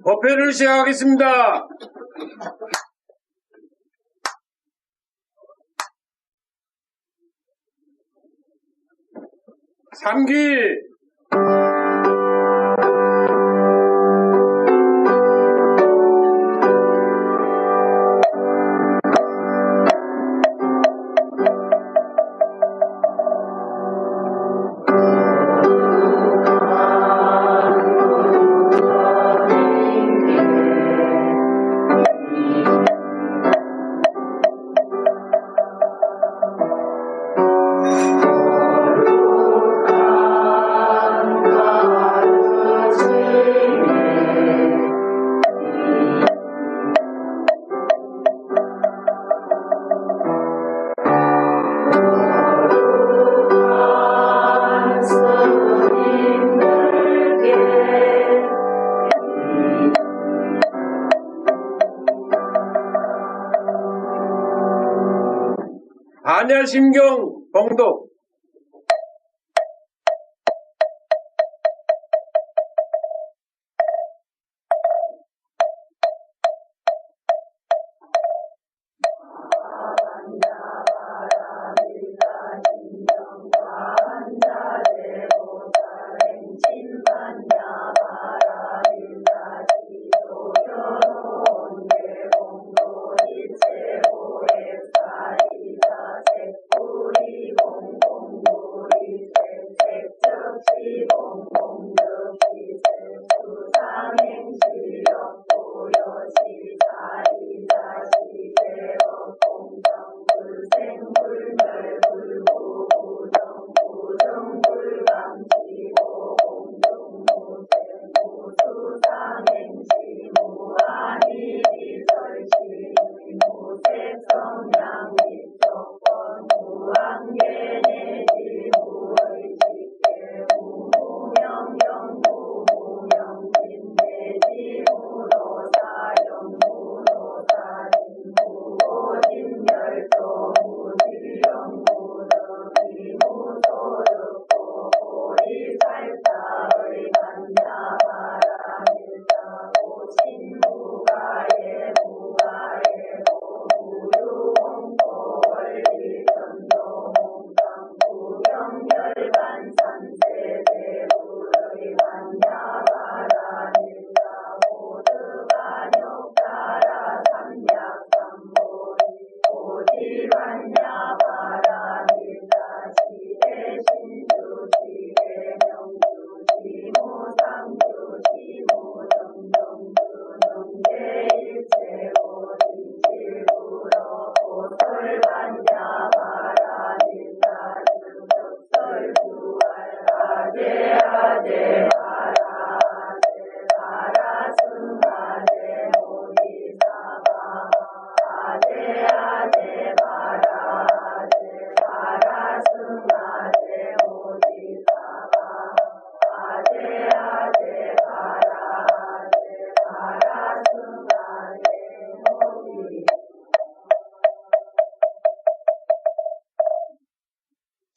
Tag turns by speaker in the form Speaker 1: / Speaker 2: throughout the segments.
Speaker 1: 법회를 시작하겠습니다. 3기 안야심경 봉독.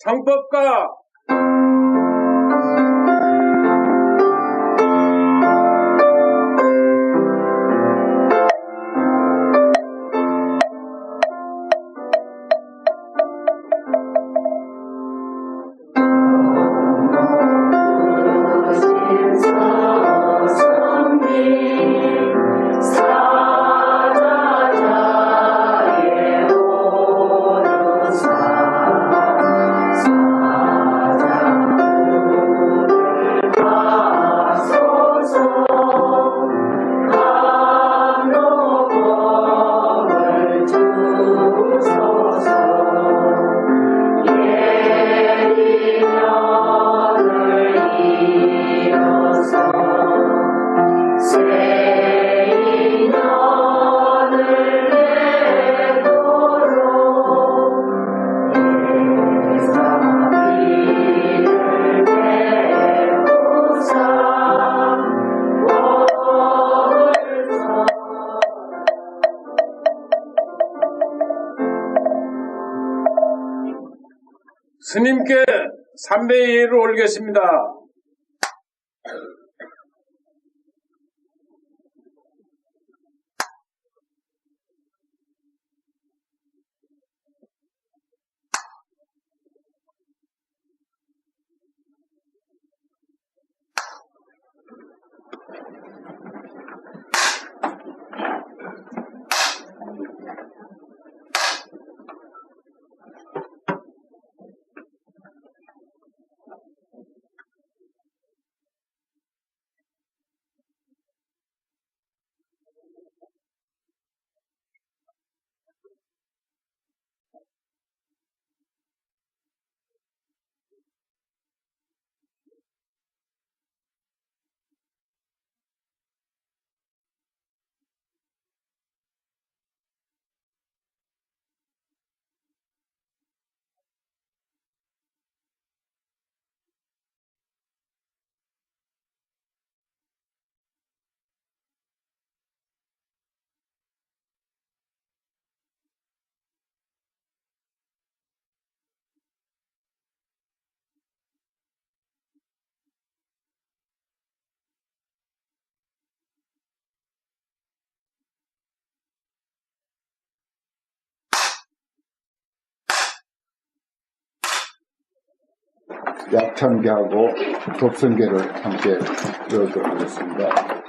Speaker 1: 정법가 스님께 삼배의 예를 올리겠습니다.
Speaker 2: 약천계하고 dob선계를 함께 배우도록 하겠습니다.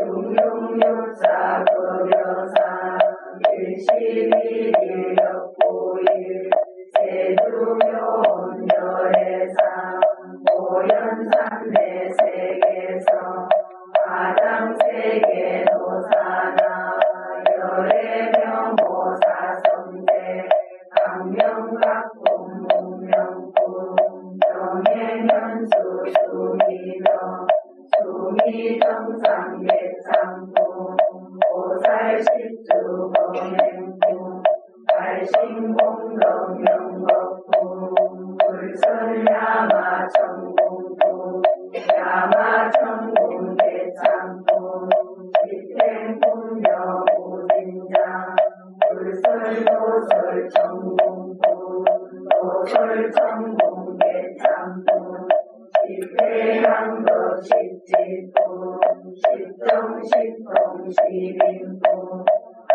Speaker 3: 용용용사 급여사 일시 천공계 참분 십대강도 십지분 십정십동 십인분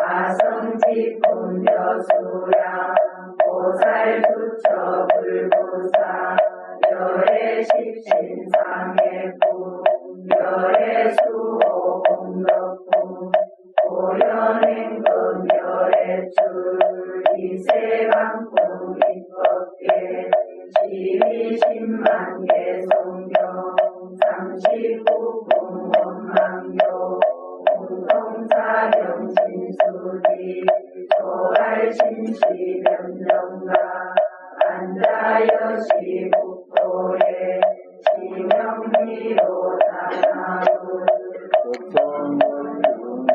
Speaker 3: 아성지분 여수양 보살두처 불보사 열애십신상해분 열애수호 공덕분 고연행금 열애출 이세방분 입법계 십이십만개 성경 39분 원망교 공통사령 신수지 조알신시 변정가 안자여시 북도에 지명미로 다나울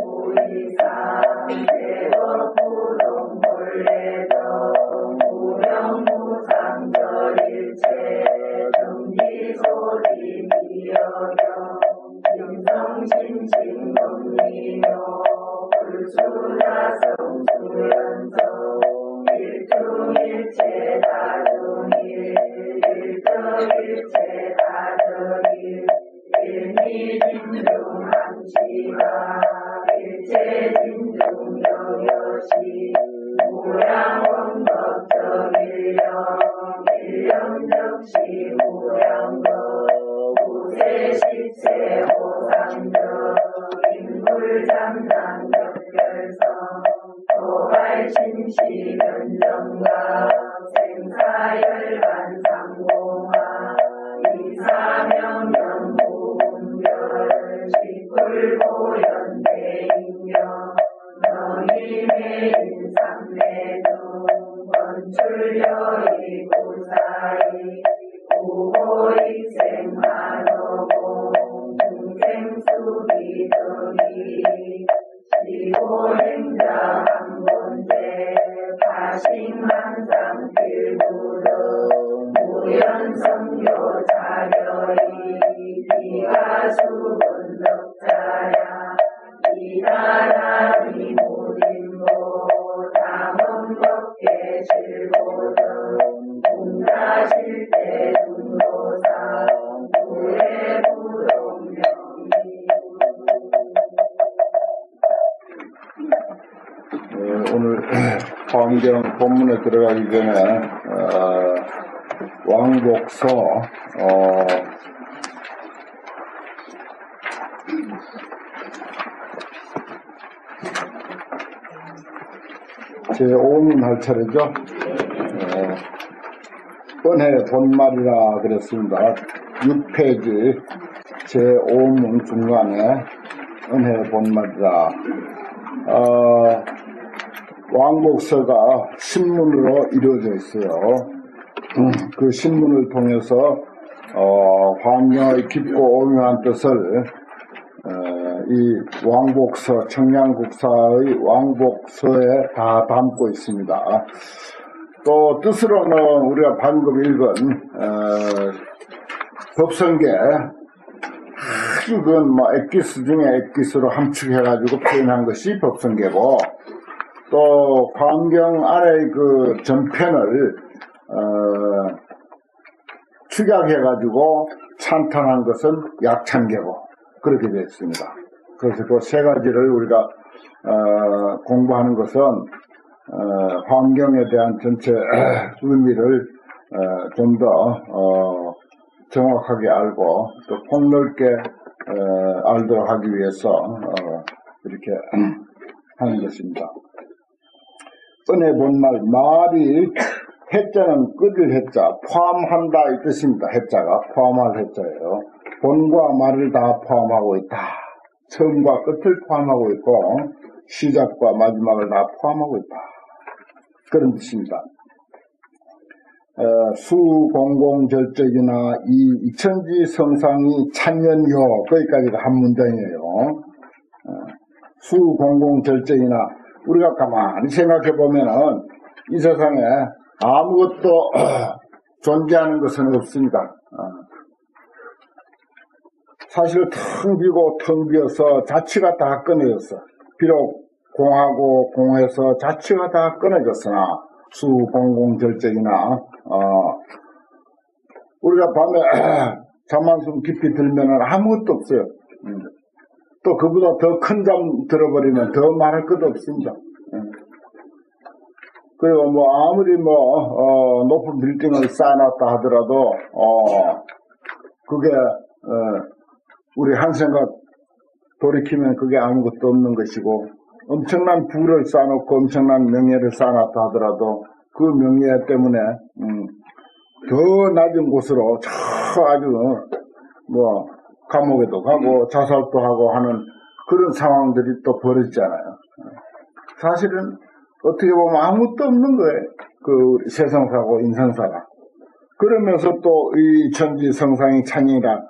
Speaker 3: 무이상 대법부동 본래정 무명무상절일체 정지소리 미여경 김성신신검리묘 불수다성 수연성 일중일체 다중일 일정일체 다정일 일미진중한시가 일체진중 영여시 무량원법정일령 일령적시 무량법 구세십세 호상적 인불장난적결성 도발심시 변정가 생사열반상공화 이사명연무분별 식불고연대인명 명의매인삼매중 건출여의 구사의 구호익생만호공 중생수기등이 시고행자 한본제 파싱한상 필구등 무연성교 자녀의 비가수분덕자야 이다라리 무림보 당원법계 실보등 공자실대 중도상 구해부동명이
Speaker 2: 오늘 환경 본문에 들어가기 전에 왕복서 제 5문 할 차례죠. 은혜 본말이라 그랬습니다. 6페이지 제 5문 중간에 은혜 본말이라. 왕복서가 신문으로 이루어져 있어요. 그 신문을 통해서 환경의 깊고 오묘한 뜻을 이 왕복서, 청량국사의 왕복서에 다 담고 있습니다. 또 뜻으로는 우리가 방금 읽은 법성계, 이건 뭐 엑기스 중에 엑기스로 함축해가지고 표현한 것이 법성계고, 또 환경 안의 그 전편을 축약해가지고 찬탄한 것은 약찬계고, 그렇게 되어 있습니다. 그래서 그 세 가지를 우리가 공부하는 것은 환경에 대한 전체 의미를 좀 더 정확하게 알고 또 폭넓게 알도록 하기 위해서 이렇게 하는 것입니다. 은혜 본말, 말이 해자는 끝을 해자, 포함한다 이 뜻입니다. 해자가 포함할 해자예요. 본과 말을 다 포함하고 있다. 처음과 끝을 포함하고 있고 시작과 마지막을 다 포함하고 있다. 그런 뜻입니다. 수공공절적이나 이 이천지 성상이 찬연효, 거기까지가 한 문장이에요. 수공공절적이나 우리가 가만히 생각해 보면은 이 세상에 아무것도 존재하는 것은 없습니다. 사실 텅 비고 텅 비어서 자취가 다 끊어졌어. 비록 공하고 공해서 자취가 다 끊어졌으나 수공공절적이나 우리가 밤에 잠 한숨 깊이 들면은 아무것도 없어요. 또 그보다 더 큰 잠 들어버리면 더 말할 것도 없습니다. 그리고 뭐 아무리 뭐 높은 빌딩을 쌓아놨다 하더라도 그게 우리 한 생각 돌이키면 그게 아무것도 없는 것이고, 엄청난 부를 쌓아놓고 엄청난 명예를 쌓아놨다 하더라도 그 명예 때문에 더 낮은 곳으로 저 아주 뭐 감옥에도 가고 자살도 하고 하는 그런 상황들이 또 벌어지잖아요. 사실은 어떻게 보면 아무것도 없는 거예요. 그 우리 세상사고 인생사가. 그러면서 또 이 천지 성상이 찬이라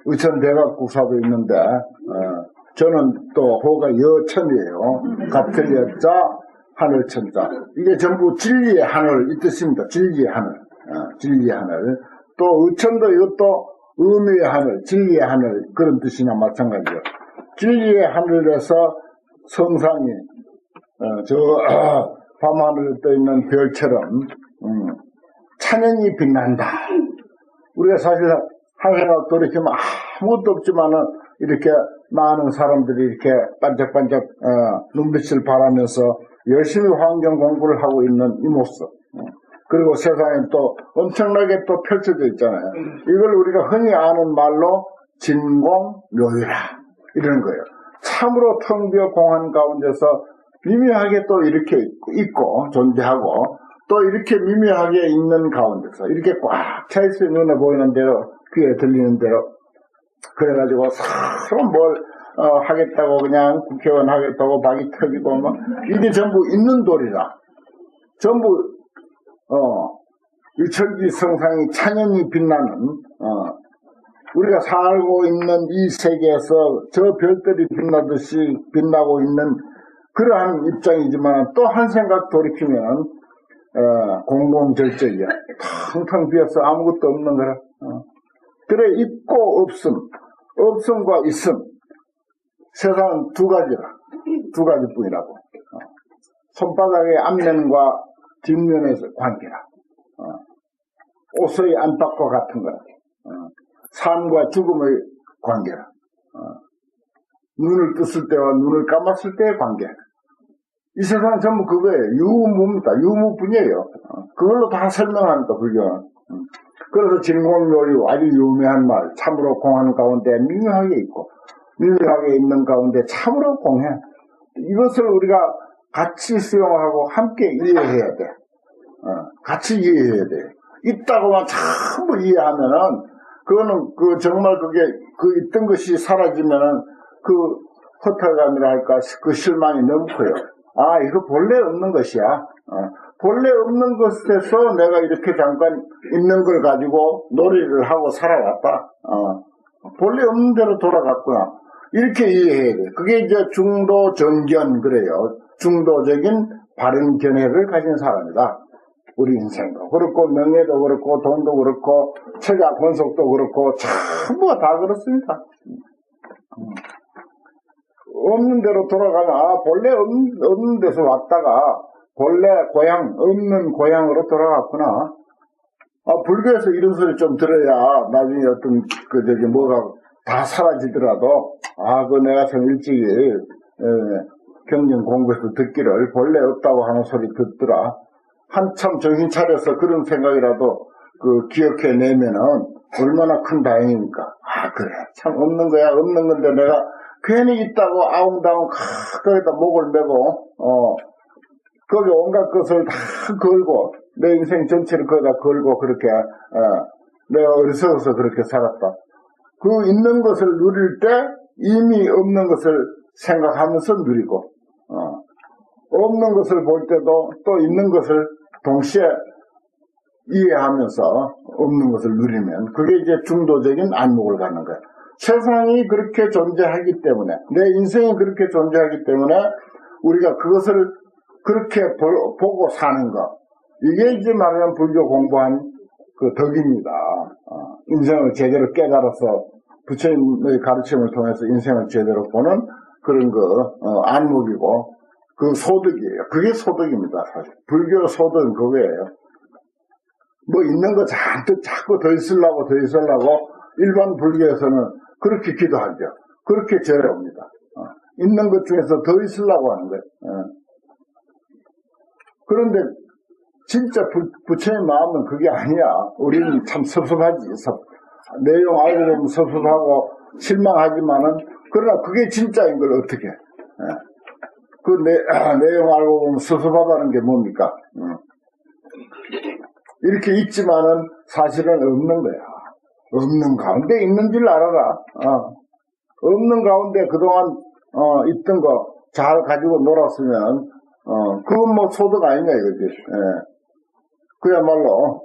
Speaker 2: 의천 대각국사도 있는데 저는 또 호가 여천이에요. 같은 여자 하늘천자. 이게 전부 진리의 하늘 이 뜻입니다. 진리의 하늘. 진리의 하늘. 또 의천도 이것도 의미의 하늘, 진리의 하늘 그런 뜻이나 마찬가지예요. 진리의 하늘에서 성상이 저 밤하늘에 떠 있는 별처럼 찬연히 빛난다. 우리가 사실 한 생각 돌이키면 아무것도 없지만은 이렇게 많은 사람들이 이렇게 반짝반짝 눈빛을 바라면서 열심히 환경 공부를 하고 있는 이 모습. 그리고 세상에 또 엄청나게 또 펼쳐져 있잖아요. 이걸 우리가 흔히 아는 말로 진공묘유라 이런 거예요. 참으로 텅 비어 공한 가운데서 미묘하게 또 이렇게 있고 존재하고 또 이렇게 미묘하게 있는 가운데서 이렇게 꽉 차 있어요. 눈에 보이는 대로 귀에 들리는 대로. 그래가지고 서로 뭘 하겠다고 그냥 국회의원 하겠다고 박이 터지고 막 이게 전부 있는 돌이라. 전부 일천지 성상이 찬연히 빛나는 우리가 살고 있는 이 세계에서 저 별들이 빛나듯이 빛나고 있는 그러한 입장이지만 또 한 생각 돌이키면 공공절적이야. 텅텅 비어서 아무것도 없는 거라. 그래 있고 없음과 있음 세상은 두 가지뿐이라고. 손바닥의 앞면과 뒷면의 관계라. 옷의 안팎과 같은 거라. 삶과 죽음의 관계라. 눈을 떴을 때와 눈을 감았을 때의 관계. 이 세상은 전부 그거예요. 유무입니다. 유무뿐이에요. 그걸로 다 설명합니다. 불교는. 그래서 진공묘유 아주 유명한 말. 참으로 공한 가운데 미묘하게 있고 미묘하게 있는 가운데 참으로 공해. 이것을 우리가 같이 수용하고 함께 이해해야 돼. 같이 이해해야 돼. 있다고만 전부 이해하면은 그거는 정말 그게 있던 것이 사라지면은 그 허탈감이라 할까 그 실망이 너무 커요. 이거 본래 없는 것이야. 본래 없는 것에서 내가 이렇게 잠깐 있는 걸 가지고 놀이를 하고 살아왔다. 본래 없는 대로 돌아갔구나. 이렇게 이해해야 돼. 그게 이제 중도 정견 그래요. 중도적인 바른 견해를 가진 사람이다. 우리 인생도 그렇고 명예도 그렇고 돈도 그렇고 처자 권속도 그렇고 전부가 다 그렇습니다. 없는 대로 돌아가면 본래 없는 데서 왔다가 본래 고향 없는 고향으로 돌아갔구나. 불교에서 이런 소리 좀 들어야 나중에 어떤 뭐가 다 사라지더라도 내가 참 일찍이 경전 공부해서 듣기를 본래 없다고 하는 소리 듣더라. 한참 정신 차려서 그런 생각이라도 기억해내면은 얼마나 큰 다행입니까? 그래. 참 없는 거야. 없는 건데 내가 괜히 있다고 아웅다웅 거기다 목을 메고, 거기 온갖 것을 다 걸고, 내 인생 전체를 거기다 걸고 그렇게, 내가 어리석어서 그렇게 살았다. 그 있는 것을 누릴 때 이미 없는 것을 생각하면서 누리고, 없는 것을 볼 때도 또 있는 것을 동시에 이해하면서 없는 것을 누리면 그게 이제 중도적인 안목을 갖는 거야. 세상이 그렇게 존재하기 때문에 내 인생이 그렇게 존재하기 때문에 우리가 그것을 그렇게 보고 사는 것 이게 이제 말하면 불교 공부한 그 덕입니다. 인생을 제대로 깨달아서 부처님의 가르침을 통해서 인생을 제대로 보는 그런 안목이고 그 소득이에요. 그게 소득입니다. 사실 불교 소득은 그거예요. 뭐 있는 거 잔뜩 자꾸 더 있으려고 일반 불교에서는 그렇게 기도하죠. 그렇게 절해옵니다. 있는 것 중에서 더 있으려고 하는 거예요. 그런데 진짜 부처의 마음은 그게 아니야. 우리는 참 섭섭하지. 내용 알고 보면 섭섭하고 실망하지만은 그러나 그게 진짜인 걸 어떻게 해. 그 내용 알고 보면 섭섭하다는 게 뭡니까? 이렇게 있지만은 사실은 없는 거야. 없는 가운데 있는 줄 알아라. 없는 가운데 그동안 있던 거 잘 가지고 놀았으면 그건 뭐 소득 아니냐 이거지. 그야말로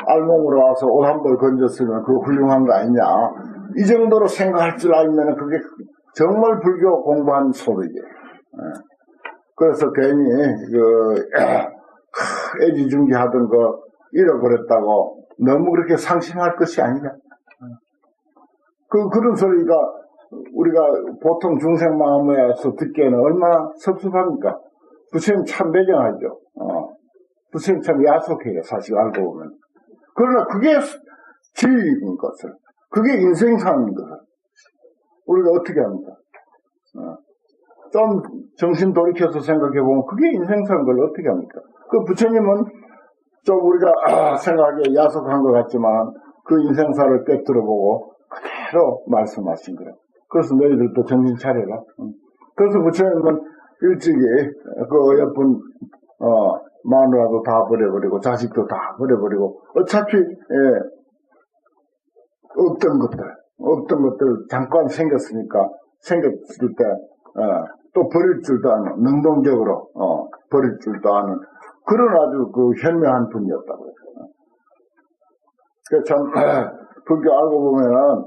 Speaker 2: 알몸으로 와서 옷 한 벌 건졌으면 그거 훌륭한 거 아니냐. 이 정도로 생각할 줄 알면 그게 정말 불교 공부한 소득이에요. 그래서 괜히 애지중지하던 거 잃어버렸다고 너무 그렇게 상심할 것이 아니다. 그런 소리가 우리가 보통 중생 마음에서 듣기에는 얼마나 섭섭합니까? 부처님 참 매정하죠. 부처님 참 야속해요. 사실 알고 보면. 그러나 그게 진리인 것을, 그게 인생상인 것을 우리가 어떻게 합니까? 좀 정신 돌이켜서 생각해 보면 그게 인생상인 걸 어떻게 합니까? 그 부처님은 좀 우리가 생각하기에 야속한 것 같지만 그 인생사를 꿰뚫어보고 그대로 말씀하신 거예요. 그래서 너희들도 정신 차려라. 그래서 부처님은 일찍이 그 예쁜 마누라도 다 버려버리고 자식도 다 버려버리고 어차피 없던 것들 잠깐 생겼을 때 또 버릴 줄도 아는, 능동적으로 버릴 줄도 아는 그런 아주 그 현명한 분이었다고요. 참 불교 알고 보면은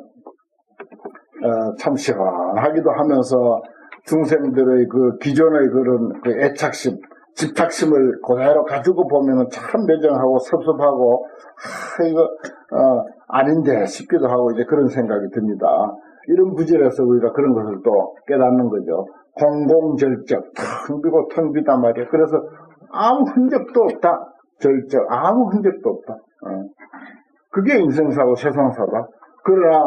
Speaker 2: 참 시원하기도 하면서 중생들의 그 기존의 그런 그 애착심, 집착심을 그대로 가지고 보면은 참 매정하고 섭섭하고 이거 아닌데 싶기도 하고 이제 그런 생각이 듭니다. 이런 구절에서 우리가 그런 것을 또 깨닫는 거죠. 공공절적, 텅 비고 텅 비단 말이야. 그래서 아무 흔적도 없다. 절적, 아무 흔적도 없다. 그게 인생사고 세상사다. 그러나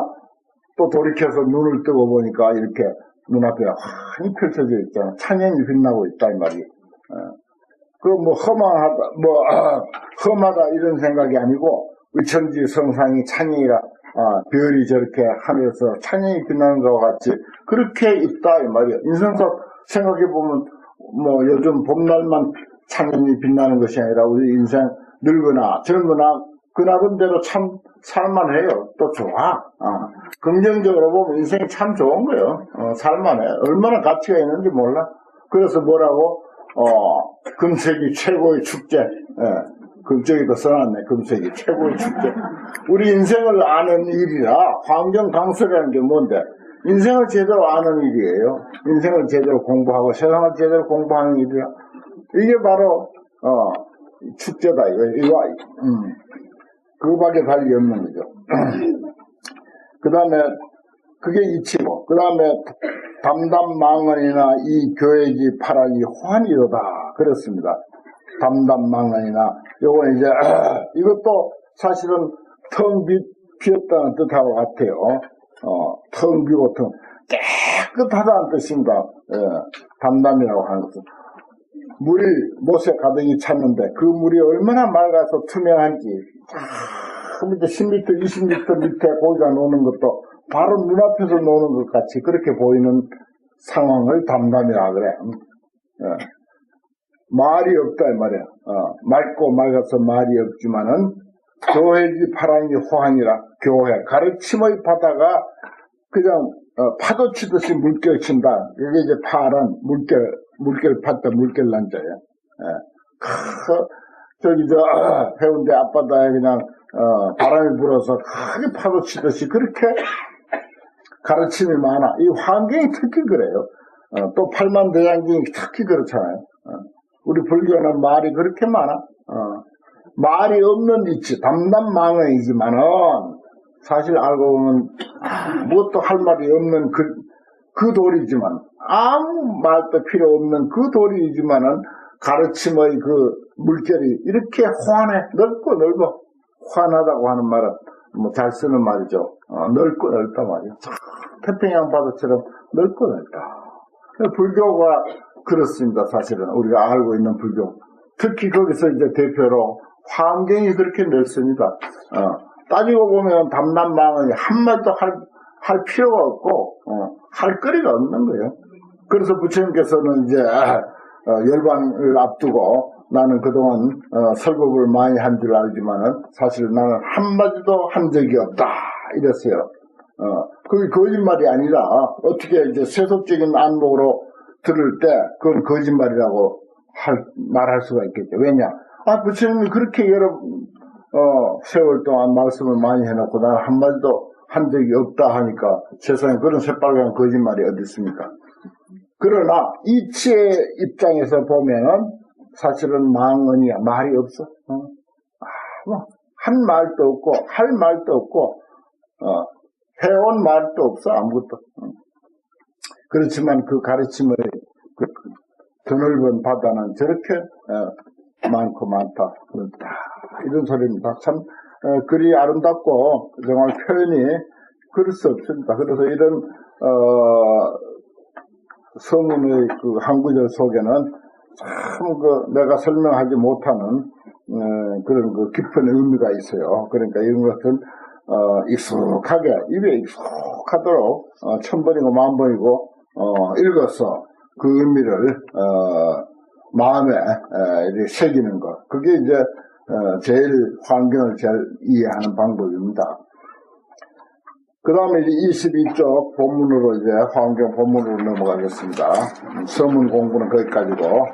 Speaker 2: 또 돌이켜서 눈을 뜨고 보니까 이렇게 눈앞에 환히 펼쳐져 있잖아. 찬연이 빛나고 있다 이 말이에요. 험하다 이런 생각이 아니고 의천지 성상이 찬이라 별이 저렇게 하늘에서 찬이 빛나는 것과 같이 그렇게 있다 이 말이에요. 인생사 생각해 보면 뭐 요즘 봄날만 찬이 빛나는 것이 아니라 우리 인생 늙거나 젊거나 그 나름대로 참 살만해요. 또 좋아. 긍정적으로 보면 인생이 참 좋은 거예요. 살만해. 얼마나 가치가 있는지 몰라. 그래서 뭐라고 금색이 최고의 축제. 금쪽에도 써놨네. 금색이 최고의 축제. 우리 인생을 아는 일이라 환경 강설이라는 게 뭔데? 인생을 제대로 아는 일이에요. 인생을 제대로 공부하고 세상을 제대로 공부하는 일이라. 이게 바로 축제다 이거. 그거밖에 달리 없는 거죠. 그 다음에 그게 이치고 그 다음에 담담망언이나 이 교회지 파란이 호환이로다 그렇습니다. 담담망언이나 요건 이제 이것도 사실은 텅 비었다는 뜻하고 같아요. 텅 비고 텅 깨끗하다는 뜻입니다. 담담이라고 하는 것은 물이 못에 가득히 찼는데 그 물이 얼마나 맑아서 투명한지 밑에 10m, 20m 밑에 고기가 노는 것도 바로 눈앞에서 노는 것 같이 그렇게 보이는 상황을 담담이라 그래. 말이 없다 이 말이야. 맑고 맑아서 말이 없지만은 교회지 파란이 호환이라. 교회 가르침의 바다가 그냥 파도 치듯이 물결 친다. 이게 이제 파란 물결 팠다 물결 난자야. 저기 해운대 앞바다에 그냥 바람이 불어서 크게 파도 치듯이 그렇게 가르침이 많아. 이 환경이 특히 그래요. 또 팔만대장경이 특히 그렇잖아요. 우리 불교는 말이 그렇게 많아. 말이 없는 이치, 담담망언이지만은 사실 알고 보면 무엇도 할 말이 없는 그 도리지만 아무 말도 필요 없는 그 도리이지만은 가르침의 그 물결이 이렇게 호환해. 넓고 넓어. 호환하다고 하는 말은 뭐 잘 쓰는 말이죠. 넓고 넓다 말이야. 태평양 바다처럼 넓고 넓다. 불교가 그렇습니다. 사실은 우리가 알고 있는 불교. 특히 거기서 이제 대표로 환경이 그렇게 넓습니다. 따지고 보면 담남망은 한마디도 할 필요가 없고 할 거리가 없는 거예요. 그래서 부처님께서는 이제 열반을 앞두고 나는 그동안 설법을 많이 한 줄 알지만은 사실 나는 한마디도 한 적이 없다 이랬어요. 그게 거짓말이 아니라 어떻게 이제 세속적인 안목으로 들을 때 그건 거짓말이라고 말할 수가 있겠죠. 왜냐? 부처님이 그렇게 여러 세월 동안 말씀을 많이 해놓고 나는 한마디도 한 적이 없다 하니까 세상에 그런 새빨간 거짓말이 어디 있습니까? 그러나 이치의 입장에서 보면은 사실은 망언이야. 말이 없어. 한 말도 없고 할 말도 없고 해온 말도 없어. 아무것도. 그렇지만 그 가르침의 그 드넓은 바다는 저렇게 많고 많다. 그렇다. 이런 소리입니다. 참 글이 아름답고 정말 표현이 그럴 수 없습니다. 그래서 이런 서문의 그 한 구절 속에는 참 내가 설명하지 못하는 그런 그 깊은 의미가 있어요. 그러니까 이런 것은 익숙하게 입에 익숙하도록 천번이고 만번이고 읽어서 그 의미를 마음에 이렇게 새기는 것. 그게 이제 제일 환경을 잘 이해하는 방법입니다. 그 다음에 이제 22쪽 본문으로 이제 환경 본문으로 넘어가겠습니다. 서문 공부는 거기까지고.